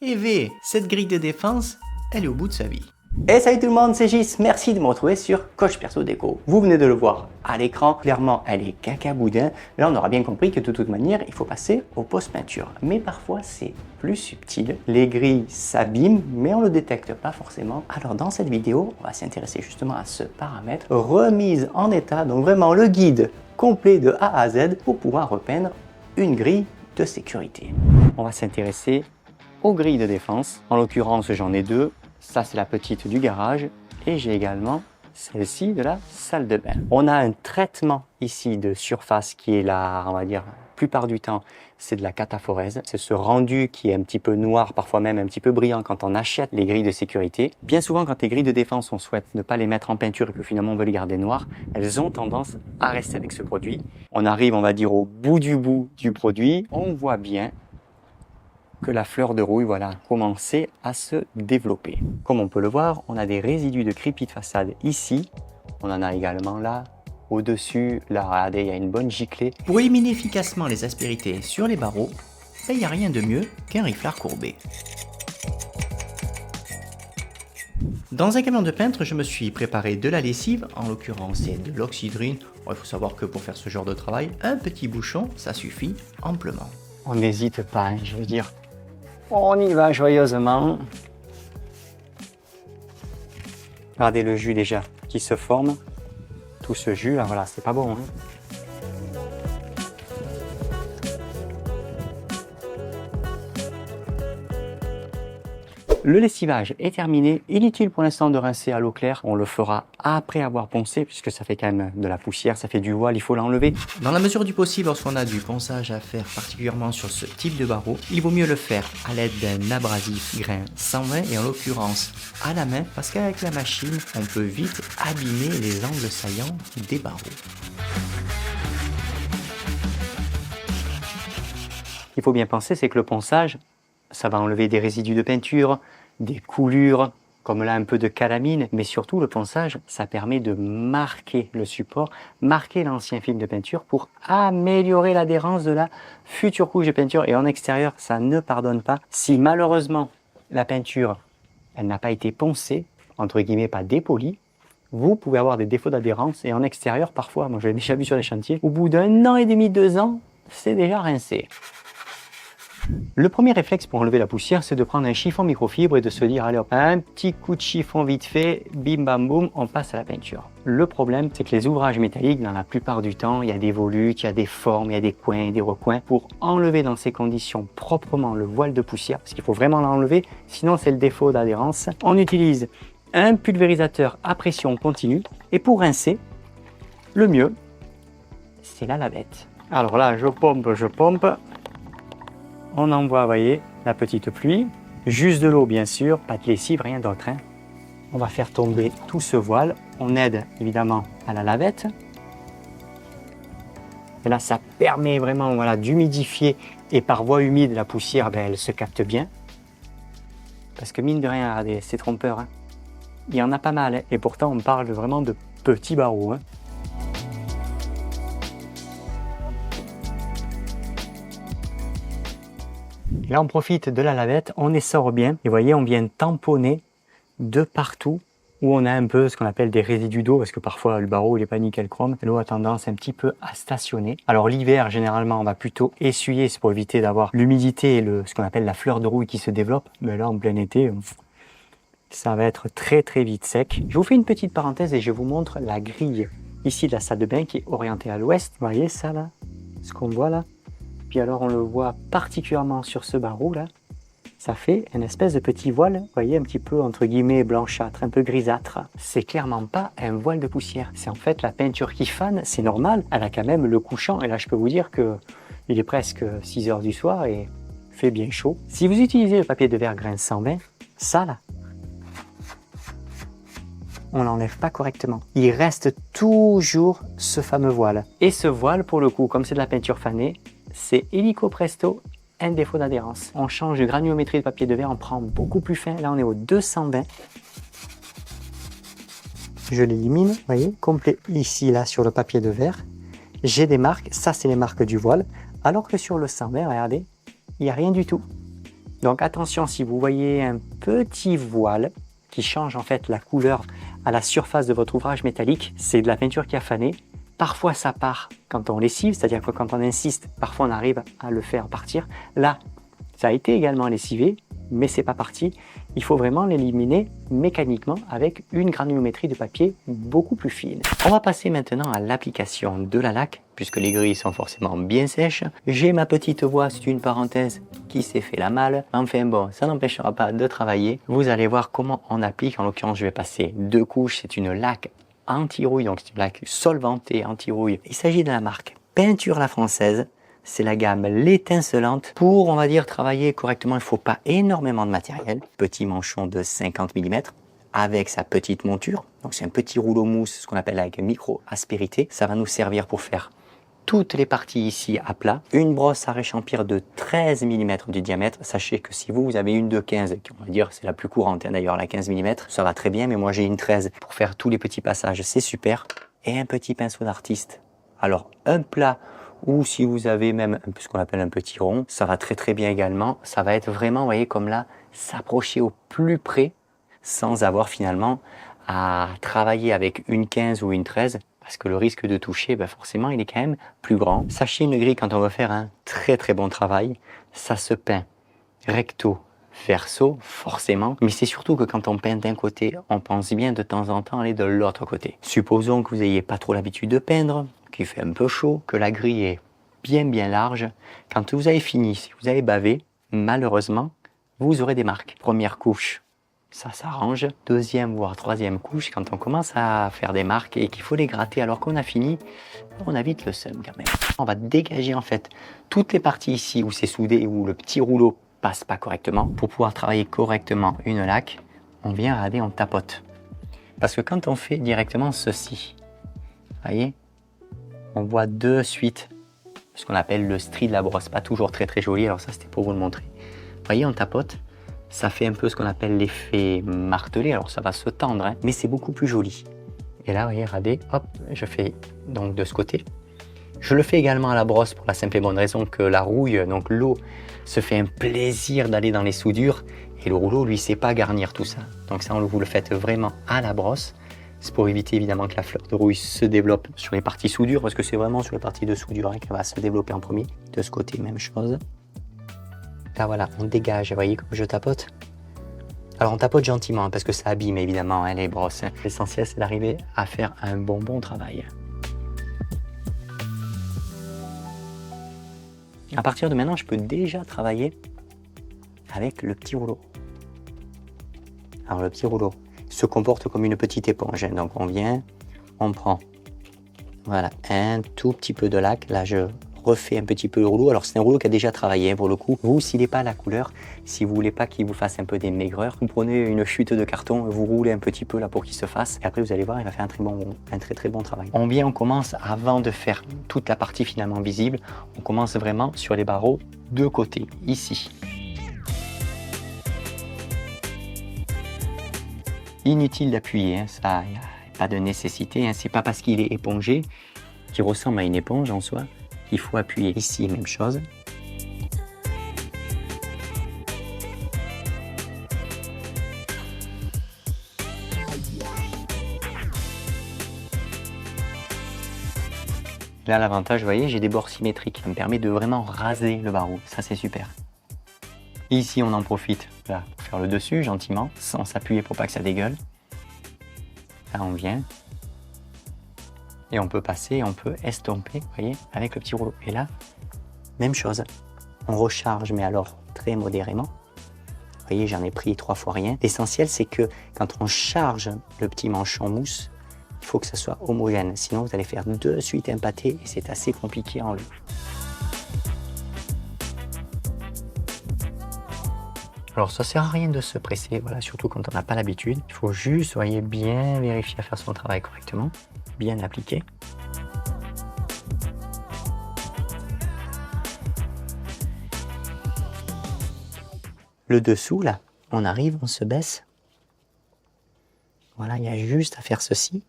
Et V, cette grille de défense, elle est au bout de sa vie. Et salut tout le monde, c'est Gis, merci de me retrouver sur Coach Perso Déco. Vous venez de le voir à l'écran, clairement elle est caca boudin. Là on aura bien compris que de toute manière il faut passer au post-peinture. Mais parfois c'est plus subtil, les grilles s'abîment mais on ne le détecte pas forcément. Alors dans cette vidéo on va s'intéresser justement à ce paramètre, remise en état, donc vraiment le guide complet de A à Z pour pouvoir repeindre une grille de sécurité. On va s'intéresser aux grilles de défense, en l'occurrence j'en ai deux. Ça, c'est la petite du garage et j'ai également celle-ci de la salle de bain. On a un traitement ici de surface qui est là, on va dire, la plupart du temps, c'est de la cataphorèse. C'est ce rendu qui est un petit peu noir, parfois même un petit peu brillant quand on achète les grilles de sécurité. Bien souvent, quand les grilles de défense, on souhaite ne pas les mettre en peinture et que finalement on veut les garder noires, elles ont tendance à rester avec ce produit. On arrive, on va dire, au bout du produit. On voit bien que la fleur de rouille, voilà, a commencé à se développer. Comme on peut le voir, on a des résidus de crépi de façade ici. On en a également là, au-dessus. Là, regardez, il y a une bonne giclée. Pour éliminer efficacement les aspérités sur les barreaux, il n'y a rien de mieux qu'un riflard courbé. Dans un camion de peintre, je me suis préparé de la lessive, en l'occurrence c'est de l'oxydrine. Bon, il faut savoir que pour faire ce genre de travail, un petit bouchon, ça suffit amplement. On n'hésite pas, hein, je veux dire. On y va joyeusement. Regardez le jus déjà qui se forme. Tout ce jus là, voilà, c'est pas bon. Hein. Le lessivage est terminé. Inutile pour l'instant de rincer à l'eau claire. On le fera après avoir poncé puisque ça fait quand même de la poussière, ça fait du voile, il faut l'enlever. Dans la mesure du possible, lorsqu'on a du ponçage à faire, particulièrement sur ce type de barreau, il vaut mieux le faire à l'aide d'un abrasif grain 120 et en l'occurrence à la main parce qu'avec la machine, on peut vite abîmer les angles saillants des barreaux. Ce qu'il faut bien penser, c'est que le ponçage, ça va enlever des résidus de peinture, des coulures, comme là un peu de calamine, mais surtout le ponçage, ça permet de marquer le support, marquer l'ancien film de peinture pour améliorer l'adhérence de la future couche de peinture. Et en extérieur, ça ne pardonne pas. Si malheureusement la peinture, elle n'a pas été poncée, entre guillemets pas dépolie, vous pouvez avoir des défauts d'adhérence. Et en extérieur, parfois, moi je l'ai déjà vu sur les chantiers, au bout d'1 an et demi, 2 ans, c'est déjà rincé. Le premier réflexe pour enlever la poussière, c'est de prendre un chiffon microfibre et de se dire, allez hop, un petit coup de chiffon vite fait, bim bam boum, on passe à la peinture. Le problème, c'est que les ouvrages métalliques, dans la plupart du temps, il y a des volutes, il y a des formes, il y a des coins, des recoins. Pour enlever dans ces conditions proprement le voile de poussière, parce qu'il faut vraiment l'enlever, sinon c'est le défaut d'adhérence, on utilise un pulvérisateur à pression continue. Et pour rincer, le mieux, c'est la lavette. Alors là, je pompe. On envoie, vous voyez, la petite pluie, juste de l'eau bien sûr, pas de lessive, rien d'autre. Hein. On va faire tomber tout ce voile. On aide évidemment à la lavette. Et là, ça permet vraiment voilà, d'humidifier et par voie humide, la poussière, ben, elle se capte bien. Parce que mine de rien, regardez, c'est trompeur. Hein. Il y en a pas mal hein. Et pourtant, on parle vraiment de petits barreaux. Hein. Et là, on profite de la lavette, on essore bien. Et vous voyez, on vient tamponner de partout où on a un peu ce qu'on appelle des résidus d'eau, parce que parfois le barreau il n'est pas nickel chrome. L'eau a tendance un petit peu à stationner. Alors l'hiver, généralement, on va plutôt essuyer, c'est pour éviter d'avoir l'humidité et ce qu'on appelle la fleur de rouille qui se développe. Mais là, en plein été, ça va être très très vite sec. Je vous fais une petite parenthèse et je vous montre la grille ici de la salle de bain qui est orientée à l'ouest. Vous voyez ça là, ce qu'on voit là. Puis alors on le voit particulièrement sur ce barreau là, ça fait une espèce de petit voile, vous voyez, un petit peu entre guillemets blanchâtre, un peu grisâtre. C'est clairement pas un voile de poussière, c'est en fait la peinture qui fane, c'est normal, elle a quand même le couchant, et là je peux vous dire que il est presque 6 heures du soir et il fait bien chaud. Si vous utilisez le papier de verre grain 120, ça là, on l'enlève pas correctement. Il reste toujours ce fameux voile. Et ce voile, pour le coup, comme c'est de la peinture fanée, c'est illico presto, un défaut d'adhérence. On change de granulométrie de papier de verre, on prend beaucoup plus fin. Là, on est au 220. Je l'élimine, vous voyez, complet ici, là, sur le papier de verre. J'ai des marques, ça, c'est les marques du voile. Alors que sur le 120, regardez, il n'y a rien du tout. Donc attention, si vous voyez un petit voile qui change en fait la couleur à la surface de votre ouvrage métallique, c'est de la peinture qui a fané. Parfois ça part quand on lessive, c'est-à-dire que quand on insiste, parfois on arrive à le faire partir. Là, ça a été également lessivé, mais c'est pas parti. Il faut vraiment l'éliminer mécaniquement avec une granulométrie de papier beaucoup plus fine. On va passer maintenant à l'application de la laque, puisque les grilles sont forcément bien sèches. J'ai ma petite voix, c'est une parenthèse, qui s'est fait la malle. Enfin bon, ça n'empêchera pas de travailler. Vous allez voir comment on applique. En l'occurrence, je vais passer 2 couches. C'est une laque anti-rouille, donc c'est une laque solvantée anti-rouille. Il s'agit de la marque Peinture La Française. C'est la gamme l'étincelante. Pour, on va dire, travailler correctement, il ne faut pas énormément de matériel. Petit manchon de 50 mm avec sa petite monture. Donc c'est un petit rouleau mousse, ce qu'on appelle avec micro-aspérité. Ça va nous servir pour faire toutes les parties ici à plat. Une brosse à réchampir de 13 mm de diamètre. Sachez que si vous avez une de 15, on va dire c'est la plus courante d'ailleurs, la 15 mm, ça va très bien, mais moi j'ai une 13 pour faire tous les petits passages, c'est super. Et un petit pinceau d'artiste. Alors un plat, ou si vous avez même ce qu'on appelle un petit rond, ça va très très bien également. Ça va être vraiment, vous voyez, comme là, s'approcher au plus près sans avoir finalement à travailler avec une 15 ou une 13 parce que le risque de toucher, forcément, il est quand même plus grand. Sachez, une grille, quand on veut faire un très très bon travail, ça se peint recto verso, forcément, mais c'est surtout que quand on peint d'un côté, on pense bien de temps en temps aller de l'autre côté. Supposons que vous n'ayez pas trop l'habitude de peindre, qu'il fait un peu chaud, que la grille est bien large. Quand vous avez fini, si vous avez bavé, malheureusement, vous aurez des marques. Première couche, ça s'arrange. Deuxième voire troisième couche, quand on commence à faire des marques et qu'il faut les gratter alors qu'on a fini, on a vite le seum quand même. On va dégager en fait toutes les parties ici où c'est soudé, où le petit rouleau passe pas correctement. Pour pouvoir travailler correctement une laque, on vient regarder, on tapote. Parce que quand on fait directement ceci, voyez, on voit de suite ce qu'on appelle le stri de la brosse, pas toujours très très joli, alors ça c'était pour vous le montrer. Vous voyez, on tapote, ça fait un peu ce qu'on appelle l'effet martelé, alors ça va se tendre, hein, mais c'est beaucoup plus joli. Et là, vous voyez, regardez, hop, je fais donc de ce côté. Je le fais également à la brosse pour la simple et bonne raison que la rouille, donc l'eau, se fait un plaisir d'aller dans les soudures et le rouleau, lui, sait pas garnir tout ça. Donc ça, vous le faites vraiment à la brosse. C'est pour éviter évidemment que la fleur de rouille se développe sur les parties soudure, parce que c'est vraiment sur les parties de soudure qu'elle va se développer en premier. De ce côté, même chose. Là voilà, on dégage, vous voyez comme je tapote. Alors on tapote gentiment, hein, parce que ça abîme évidemment hein, les brosses. L'essentiel, c'est d'arriver à faire un bon travail. À partir de maintenant, je peux déjà travailler avec le petit rouleau. Alors le petit rouleau se comporte comme une petite éponge. Donc on vient, on prend voilà, un tout petit peu de laque. Là, je refais un petit peu le rouleau. Alors c'est un rouleau qui a déjà travaillé pour le coup. Vous, s'il n'est pas à la couleur, si vous voulez pas qu'il vous fasse un peu des maigreurs, vous prenez une chute de carton, vous roulez un petit peu là pour qu'il se fasse. Et après, vous allez voir, il va faire un très bon travail. On commence avant de faire toute la partie finalement visible. On commence vraiment sur les barreaux de côté, ici. Inutile d'appuyer, hein, ça, il n'y a pas de nécessité. Hein, c'est pas parce qu'il est épongé, qu'il ressemble à une éponge en soi, qu'il faut appuyer. Ici, même chose. Là, l'avantage, vous voyez, j'ai des bords symétriques. Ça me permet de vraiment raser le barreau. Ça, c'est super. Ici, on en profite là, pour faire le dessus, gentiment, sans s'appuyer pour pas que ça dégueule. Là, on vient. Et on peut passer, on peut estomper, vous voyez, avec le petit rouleau. Et là, même chose. On recharge, mais alors très modérément. Vous voyez, j'en ai pris 3 fois rien. L'essentiel, c'est que quand on charge le petit manchon mousse, il faut que ça soit homogène. Sinon, vous allez faire de suite un pâté et c'est assez compliqué à enlever. Alors, ça sert à rien de se presser, voilà, surtout quand on n'a pas l'habitude. Il faut juste, voyez, bien vérifier à faire son travail correctement, bien l'appliquer. Le dessous, là, on arrive, on se baisse. Voilà, il y a juste à faire ceci.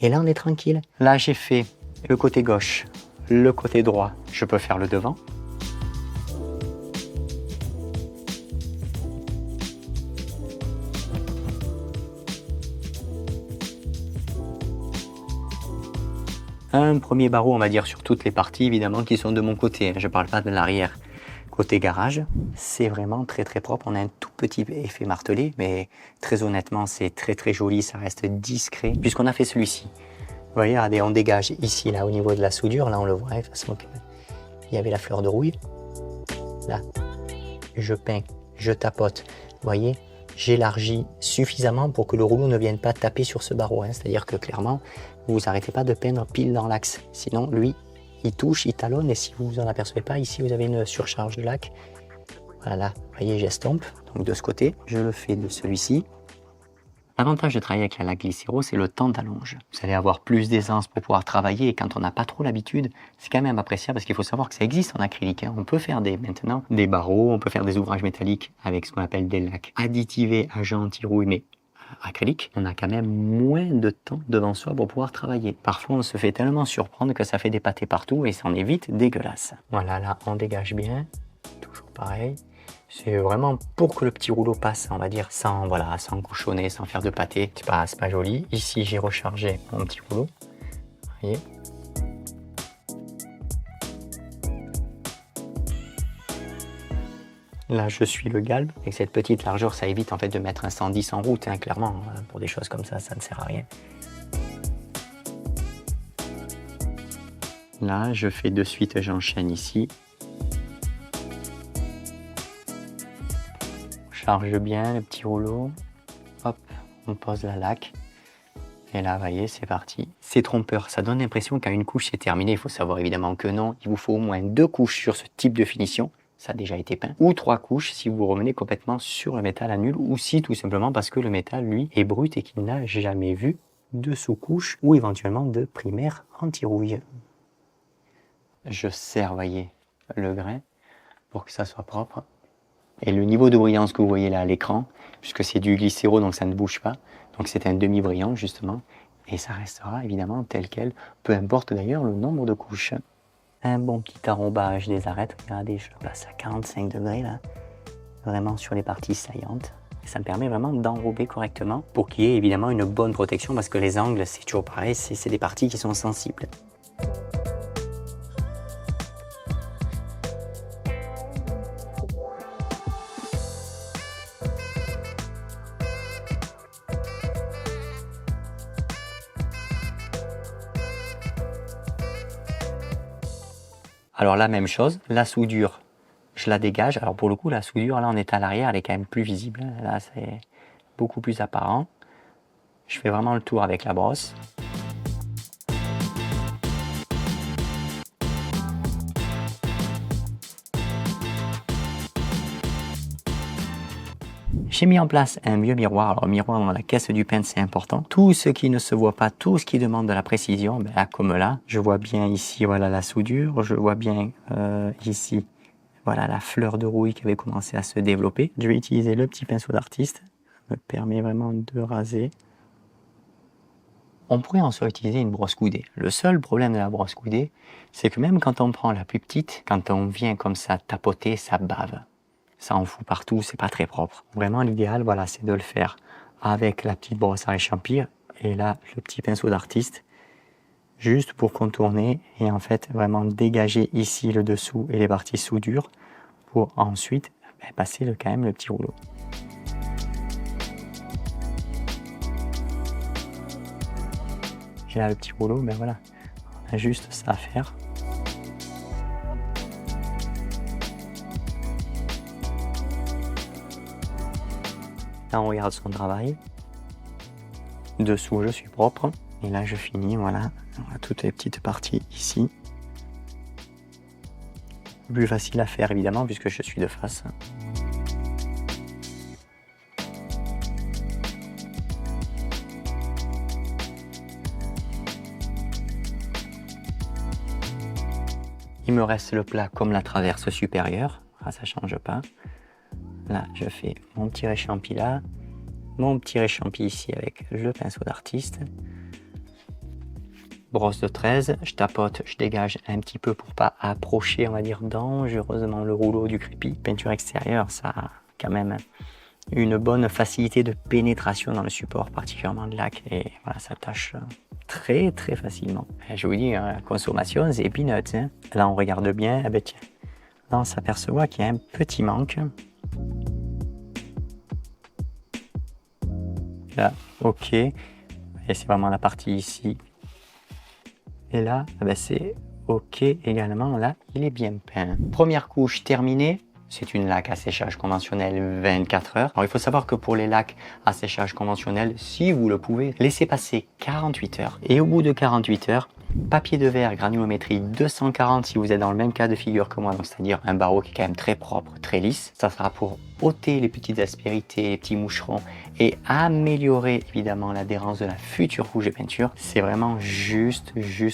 Et là, on est tranquille. Là, j'ai fait le côté gauche, le côté droit. Je peux faire le devant. Un premier barreau, on va dire, sur toutes les parties, évidemment, qui sont de mon côté. Je ne parle pas de l'arrière. Côté garage, c'est vraiment très très propre. On a un tout petit effet martelé, mais très honnêtement, c'est très très joli. Ça reste discret. Puisqu'on a fait celui-ci. Vous voyez, regardez, on dégage ici, là, au niveau de la soudure. Là, on le voit, de toute façon, il y avait la fleur de rouille. Là, je peins, je tapote. Vous voyez, j'élargis suffisamment pour que le rouleau ne vienne pas taper sur ce barreau. C'est-à-dire que clairement, vous n'arrêtez pas de peindre pile dans l'axe. Sinon, lui, il touche, il talonne, et si vous vous en apercevez pas, ici vous avez une surcharge de lac. Voilà, vous voyez, j'estompe. Donc de ce côté, je le fais de celui-ci. L'avantage de travailler avec la laque glycéro, c'est le temps d'allonge. Vous allez avoir plus d'aisance pour pouvoir travailler, et quand on n'a pas trop l'habitude, c'est quand même appréciable parce qu'il faut savoir que ça existe en acrylique. On peut faire maintenant des barreaux, on peut faire des ouvrages métalliques avec ce qu'on appelle des lacs additivés, agents anti-rouille, mais acrylique, on a quand même moins de temps devant soi pour pouvoir travailler. Parfois, on se fait tellement surprendre que ça fait des pâtés partout et c'en est vite dégueulasse. Voilà, là, on dégage bien. Toujours pareil. C'est vraiment pour que le petit rouleau passe, on va dire, sans cochonner, sans faire de pâté. C'est pas joli. Ici, j'ai rechargé mon petit rouleau. Vous voyez. Là, je suis le galbe. Avec cette petite largeur, ça évite en fait de mettre un 110 en route, clairement. Pour des choses comme ça, ça ne sert à rien. Là, je fais de suite, j'enchaîne ici. Je charge bien le petit rouleau. Hop, on pose la laque. Et là, vous voyez, c'est parti. C'est trompeur. Ça donne l'impression qu'à une couche, c'est terminé. Il faut savoir évidemment que non. Il vous faut au moins 2 couches sur ce type de finition. Ça a déjà été peint, ou 3 couches si vous revenez complètement sur le métal à nul, ou si tout simplement parce que le métal, lui, est brut et qu'il n'a jamais vu de sous-couche, ou éventuellement de primaire anti-rouille. Je serre, voyez, le grain pour que ça soit propre. Et le niveau de brillance que vous voyez là à l'écran, puisque c'est du glycéro, donc ça ne bouge pas, donc c'est un demi-brillant justement, et ça restera évidemment tel quel, peu importe d'ailleurs le nombre de couches. Un bon petit arrobage des arêtes, regardez, je le place à 45 degrés là, vraiment sur les parties saillantes. Et ça me permet vraiment d'enrober correctement pour qu'il y ait évidemment une bonne protection parce que les angles, c'est toujours pareil, c'est des parties qui sont sensibles. Alors la même chose, la soudure, je la dégage. Alors pour le coup, la soudure, là on est à l'arrière, elle est quand même plus visible. Là c'est beaucoup plus apparent. Je fais vraiment le tour avec la brosse. J'ai mis en place un vieux miroir. Alors, miroir dans la caisse du peintre, c'est important. Tout ce qui ne se voit pas, tout ce qui demande de la précision, ben là, comme là, je vois bien ici, voilà la soudure. Je vois bien ici, voilà la fleur de rouille qui avait commencé à se développer. Je vais utiliser le petit pinceau d'artiste. Ça me permet vraiment de raser. On pourrait en soi utiliser une brosse coudée. Le seul problème de la brosse coudée, c'est que même quand on prend la plus petite, quand on vient comme ça tapoter, ça bave. Ça en fout partout, c'est pas très propre. Vraiment, l'idéal, voilà, c'est de le faire avec la petite brosse à échampir et là, le petit pinceau d'artiste, juste pour contourner et en fait, vraiment dégager ici le dessous et les parties soudures pour ensuite passer quand même le petit rouleau. J'ai là le petit rouleau, ben voilà, on a juste ça à faire. Là, on regarde son travail. Dessous, je suis propre. Et là, je finis, voilà, on a toutes les petites parties ici. Plus facile à faire, évidemment, puisque je suis de face. Il me reste le plat comme la traverse supérieure. Ah, ça ne change pas. Là, je fais mon petit réchampi là, mon petit réchampi ici avec le pinceau d'artiste. Brosse de 13, je tapote, je dégage un petit peu pour pas approcher, on va dire, dangereusement le rouleau du crépi. Peinture extérieure, ça a quand même une bonne facilité de pénétration dans le support, particulièrement de lac. Et voilà, ça tâche très très facilement. Et je vous dis, la consommation, c'est peanuts. Hein. Là, on regarde bien. Ah ben, tiens, là, on s'aperçoit qu'il y a un petit manque. Là, ok. Et c'est vraiment la partie ici. Et là, ah ben, c'est ok également. Là, il est bien peint. Première couche terminée. C'est une laque à séchage conventionnel 24 heures. Alors il faut savoir que pour les lacs à séchage conventionnel, si vous le pouvez, laissez passer 48 heures. Et au bout de 48 heures, papier de verre granulométrie 240 si vous êtes dans le même cas de figure que moi, donc c'est-à-dire un barreau qui est quand même très propre, très lisse. Ça sera pour ôter les petites aspérités, les petits moucherons et améliorer évidemment l'adhérence de la future couche de peinture. C'est vraiment juste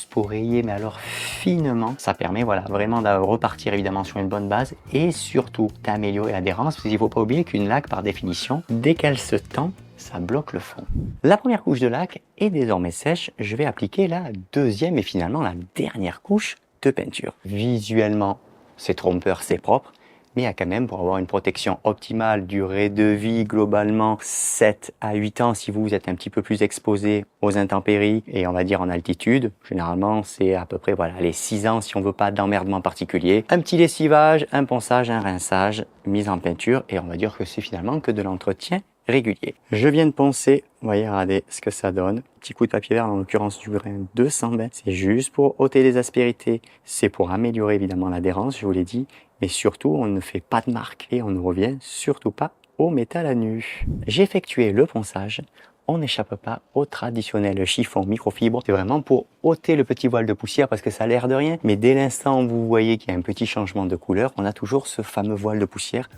pour rayer, mais alors finement. Ça permet voilà, vraiment de repartir évidemment sur une bonne base et surtout d'améliorer l'adhérence, parce qu'il ne faut pas oublier qu'une laque par définition, dès qu'elle se tend, ça bloque le fond. La première couche de laque est désormais sèche. Je vais appliquer la deuxième et finalement la dernière couche de peinture. Visuellement, c'est trompeur, c'est propre, mais il y a quand même, pour avoir une protection optimale, durée de vie globalement 7 à 8 ans si vous êtes un petit peu plus exposé aux intempéries et on va dire en altitude. Généralement, c'est à peu près voilà, les 6 ans si on veut pas d'emmerdement particulier. Un petit lessivage, un ponçage, un rinçage, mise en peinture et on va dire que c'est finalement que de l'entretien régulier. Je viens de poncer, vous voyez, regardez ce que ça donne. Petit coup de papier vert, en l'occurrence du grain 220. C'est juste pour ôter les aspérités. C'est pour améliorer évidemment l'adhérence, je vous l'ai dit. Mais surtout, on ne fait pas de marque et on ne revient surtout pas au métal à nu. J'ai effectué le ponçage. On n'échappe pas au traditionnel chiffon microfibre. C'est vraiment pour ôter le petit voile de poussière parce que ça a l'air de rien. Mais dès l'instant où vous voyez qu'il y a un petit changement de couleur, on a toujours ce fameux voile de poussière.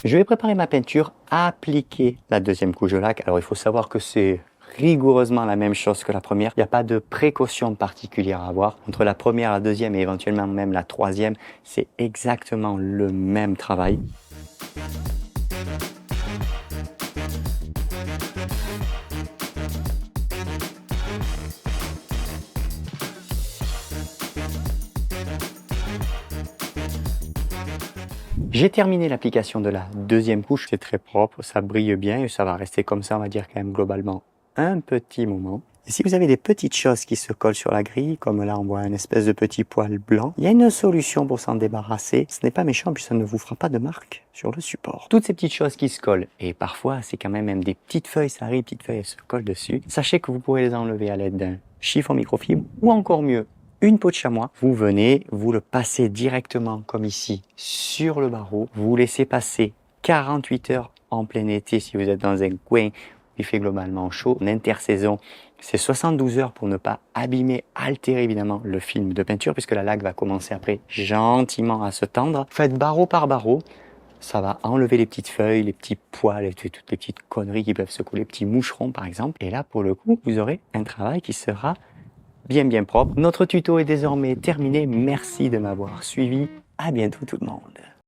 Je vais préparer ma peinture à appliquer la deuxième couche de laque. Alors il faut savoir que c'est rigoureusement la même chose que la première. Il n'y a pas de précaution particulière à avoir. Entre la première, la deuxième et éventuellement même la troisième, c'est exactement le même travail. J'ai terminé l'application de la deuxième couche, c'est très propre, ça brille bien et ça va rester comme ça, on va dire quand même globalement un petit moment. Et si vous avez des petites choses qui se collent sur la grille, comme là on voit une espèce de petit poil blanc, il y a une solution pour s'en débarrasser. Ce n'est pas méchant puis ça ne vous fera pas de marque sur le support. Toutes ces petites choses qui se collent, et parfois c'est quand même des petites feuilles, ça arrive, petites feuilles elles se collent dessus. Sachez que vous pourrez les enlever à l'aide d'un chiffon microfibre ou encore mieux, une peau de chamois, vous venez, vous le passez directement comme ici sur le barreau, vous laissez passer 48 heures en plein été si vous êtes dans un coin où il fait globalement chaud. En intersaison, c'est 72 heures pour ne pas abîmer, altérer évidemment le film de peinture puisque la laque va commencer après gentiment à se tendre. Faites barreau par barreau, ça va enlever les petites feuilles, les petits poils et toutes les petites conneries qui peuvent se coller, les petits moucherons par exemple. Et là pour le coup, vous aurez un travail qui sera bien propre. Notre tuto est désormais terminé. Merci de m'avoir suivi. À bientôt tout le monde.